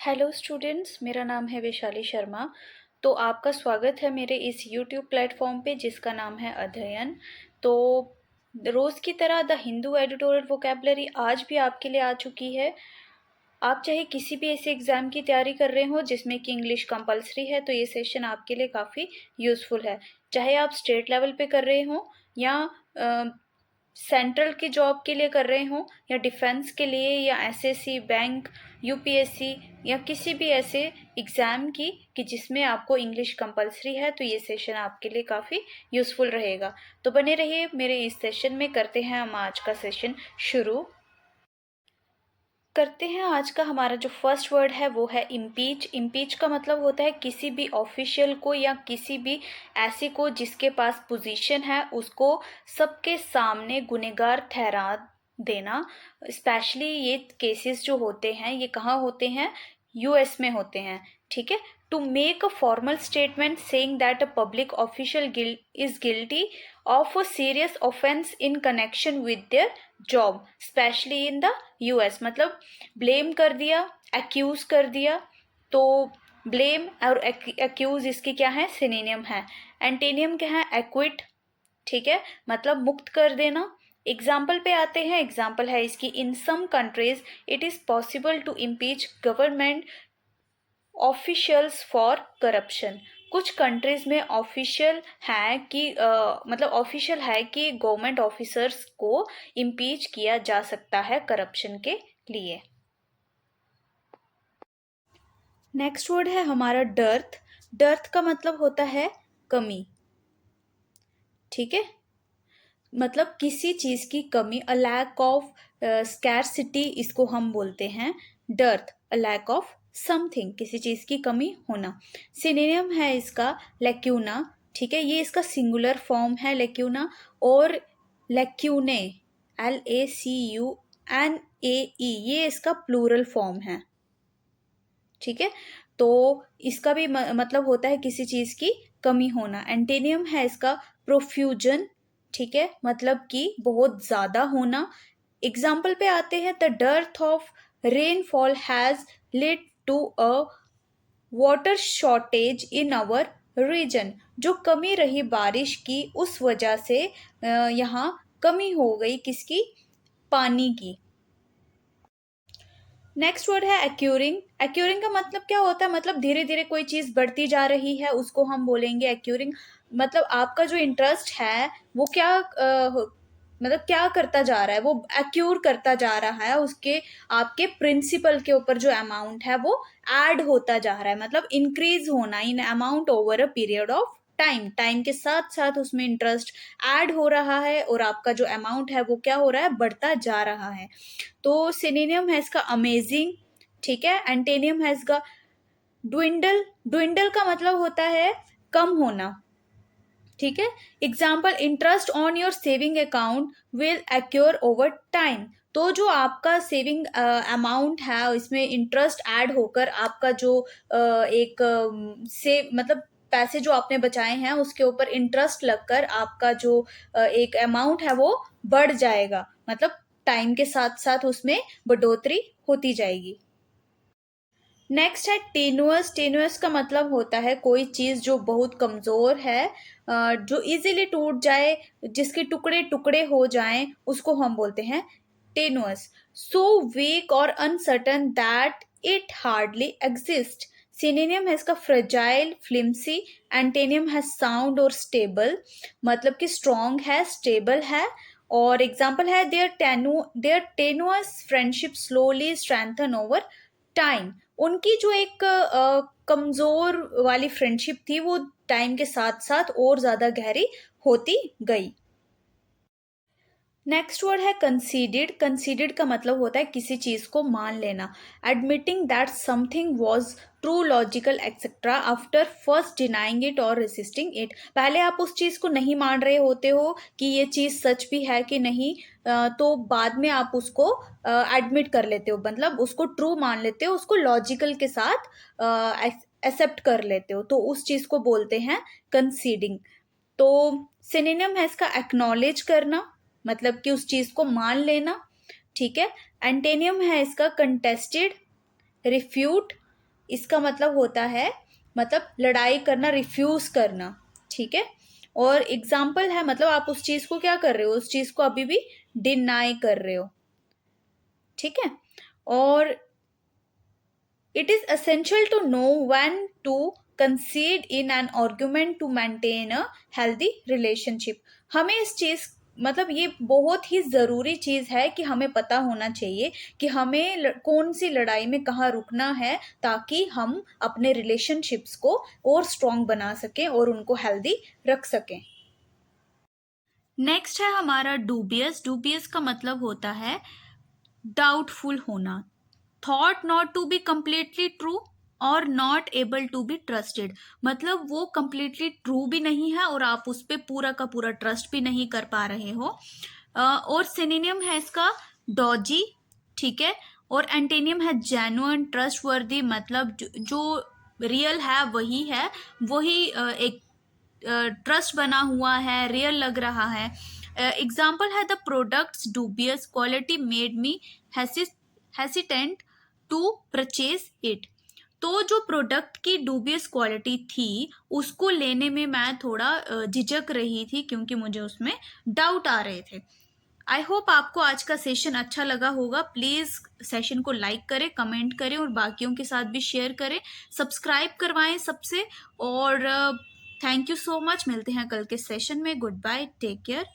Hello students, मेरा नाम है वैशाली शर्मा। तो आपका स्वागत है मेरे इस यूट्यूब प्लेटफॉर्म पे जिसका नाम है अध्ययन। तो रोज़ की तरह द हिंदू एडिटोरियल वोकेबलरी आज भी आपके लिए आ चुकी है। आप चाहे किसी भी ऐसे एग्ज़ाम की तैयारी कर रहे हो जिसमें कि इंग्लिश कंपलसरी है, तो ये सेशन आपके लिए काफ़ी यूज़फुल है। चाहे आप स्टेट लेवल पे कर रहे हो या सेंट्रल की जॉब के लिए कर रहे हो या डिफेंस के लिए या एसएससी, बैंक, यूपीएससी या किसी भी ऐसे एग्ज़ाम की कि जिसमें आपको इंग्लिश कंपलसरी है, तो ये सेशन आपके लिए काफ़ी यूज़फुल रहेगा। तो बने रहिए मेरे इस सेशन में। करते हैं हम आज का सेशन शुरू। करते हैं आज का हमारा जो फर्स्ट वर्ड है वो है इम्पीच। इम्पीच का मतलब होता है किसी भी ऑफिशियल को या किसी भी ऐसे को जिसके पास पोजीशन है उसको सबके सामने गुनहगार ठहरा देना। स्पेशली ये केसेस जो होते हैं ये कहाँ होते हैं? यूएस में होते हैं। ठीक है। To make a formal statement saying that a public official is guilty of a serious offence in connection with their job, especially in the US. मतलब ब्लेम कर दिया, एक्यूज कर दिया। तो ब्लेम और एक्यूज इसके क्या है? सिनोनिम है। एंटेनियम क्या है? एक्विट। ठीक है, मतलब मुक्त कर देना। एग्जाम्पल पे आते हैं। एग्जाम्पल है इसकी, in some countries it is possible to impeach government officials for corruption. कुछ कंट्रीज में ऑफिशियल है कि मतलब ऑफिशियल है कि गवर्नमेंट ऑफिसर्स को इम्पीच किया जा सकता है करप्शन के लिए। नेक्स्ट वर्ड है हमारा डर्थ। डर्थ का मतलब होता है कमी। ठीक है, मतलब किसी चीज की कमी, अ लैक ऑफ स्कैरसिटी इसको हम बोलते हैं dearth. A lack of something, किसी चीज की कमी होना। सिनोनिम है इसका लैक्यूना। ठीक है, ये इसका सिंगुलर फॉर्म है लैक्यूना। और लैक्यूने, LACUNAE, ये इसका प्लूरल फॉर्म है। ठीक है, तो इसका भी मतलब होता है किसी चीज की कमी होना। एंटेनियम है इसका प्रोफ्यूजन। ठीक है, मतलब कि बहुत ज्यादा होना। एग्जाम्पल पे आते हैं, the dearth of rainfall has led to a water shortage in our region. जो कमी रही बारिश की उस वजह से यहाँ कमी हो गई किसकी? पानी की। नेक्स्ट वर्ड है एक्यूरिंग। एक्यूरिंग का मतलब क्या होता है? मतलब धीरे धीरे कोई चीज बढ़ती जा रही है उसको हम बोलेंगे एक्यूरिंग। मतलब आपका जो इंटरेस्ट है वो क्या मतलब क्या करता जा रहा है? वो एक्यूर करता जा रहा है, उसके आपके प्रिंसिपल के ऊपर जो अमाउंट है वो ऐड होता जा रहा है। मतलब इंक्रीज होना in amount over a period of time. Time के साथ साथ उसमें इंटरेस्ट ऐड हो रहा है और आपका जो अमाउंट है वो क्या हो रहा है? बढ़ता जा रहा है। तो सिनोनिम है इसका अमेजिंग। ठीक है, एंटेनियम है इसका ड्विंडल। ड्विंडल का मतलब होता है कम होना। ठीक है, example, interest on your saving account will accrue over time. तो जो आपका सेविंग अमाउंट है इसमें इंटरेस्ट ऐड होकर आपका जो एक से मतलब पैसे जो आपने बचाए हैं उसके ऊपर इंटरेस्ट लगकर आपका जो एक अमाउंट है वो बढ़ जाएगा। मतलब टाइम के साथ साथ उसमें बढ़ोतरी होती जाएगी। नेक्स्ट है टेनुअस। टेनुअस का मतलब होता है कोई चीज जो बहुत कमजोर है, जो इजीली टूट जाए, जिसके टुकड़े टुकड़े हो जाएं, उसको हम बोलते हैं टेनुअस। सो वीक और uncertain that it hardly exist. Synonym है इसका फ्रेजाइल, फ्लिम्सी। एंटेनियम है साउंड और स्टेबल, मतलब कि स्ट्रॉन्ग है, स्टेबल है। और एग्जाम्पल है, their tenuous friendship slowly strengthen over time. उनकी जो एक कमजोर वाली फ्रेंडशिप थी वो टाइम के साथ साथ और ज्यादा गहरी होती गई। नेक्स्ट वर्ड है कंसीडेड। कंसीडेड का मतलब होता है किसी चीज को मान लेना। Admitting that something was true, logical etcetera after first denying it और रेसिस्टिंग इट। पहले आप उस चीज को नहीं मान रहे होते हो कि ये चीज सच भी है कि नहीं, तो बाद में आप उसको एडमिट कर लेते हो, मतलब उसको ट्रू मान लेते हो, उसको लॉजिकल के साथ एक्सेप्ट कर लेते हो, तो उस चीज को बोलते हैं कंसीडिंग। तो सिनोनिम है इसका एक्नॉलेज करना, मतलब कि उस चीज को मान लेना। ठीक है, एंटेनियम है इसका कंटेस्टेड, रिफ्यूट। इसका मतलब होता है मतलब लड़ाई करना, रिफ्यूज करना, ठीक है। और एग्जाम्पल है मतलब आप उस चीज को क्या कर रहे हो, उस चीज को अभी भी डिनाई कर रहे हो, ठीक है। और it is essential to know when to concede in an argument to maintain a healthy relationship। हमें इस चीज मतलब ये बहुत ही जरूरी चीज है कि हमें पता होना चाहिए कि हमें कौन सी लड़ाई में कहाँ रुकना है, ताकि हम अपने रिलेशनशिप्स को और स्ट्रॉन्ग बना सकें और उनको हेल्दी रख सकें। नेक्स्ट है हमारा डूबियस। डूबियस का मतलब होता है डाउटफुल होना, thought not to be completely true और not able to be trusted. मतलब वो कंप्लीटली ट्रू भी नहीं है और आप उस पर पूरा का पूरा ट्रस्ट भी नहीं कर पा रहे हो। और सिनोनिम है इसका डॉजी, ठीक है। और एंटेनियम है जेन्युइन, ट्रस्टवर्दी, मतलब जो रियल है वही है, वही एक ट्रस्ट बना हुआ है, रियल लग रहा है। एग्जाम्पल है the products dubious quality made me hesitant to purchase it. तो जो प्रोडक्ट की डूबियस क्वालिटी थी उसको लेने में मैं थोड़ा झिझक रही थी, क्योंकि मुझे उसमें डाउट आ रहे थे। आई होप आपको आज का सेशन अच्छा लगा होगा। प्लीज़ सेशन को लाइक करें, कमेंट करें और बाकियों के साथ भी शेयर करें, सब्सक्राइब करवाएं सबसे। और थैंक यू सो मच। मिलते हैं कल के सेशन में। Good bye, take care.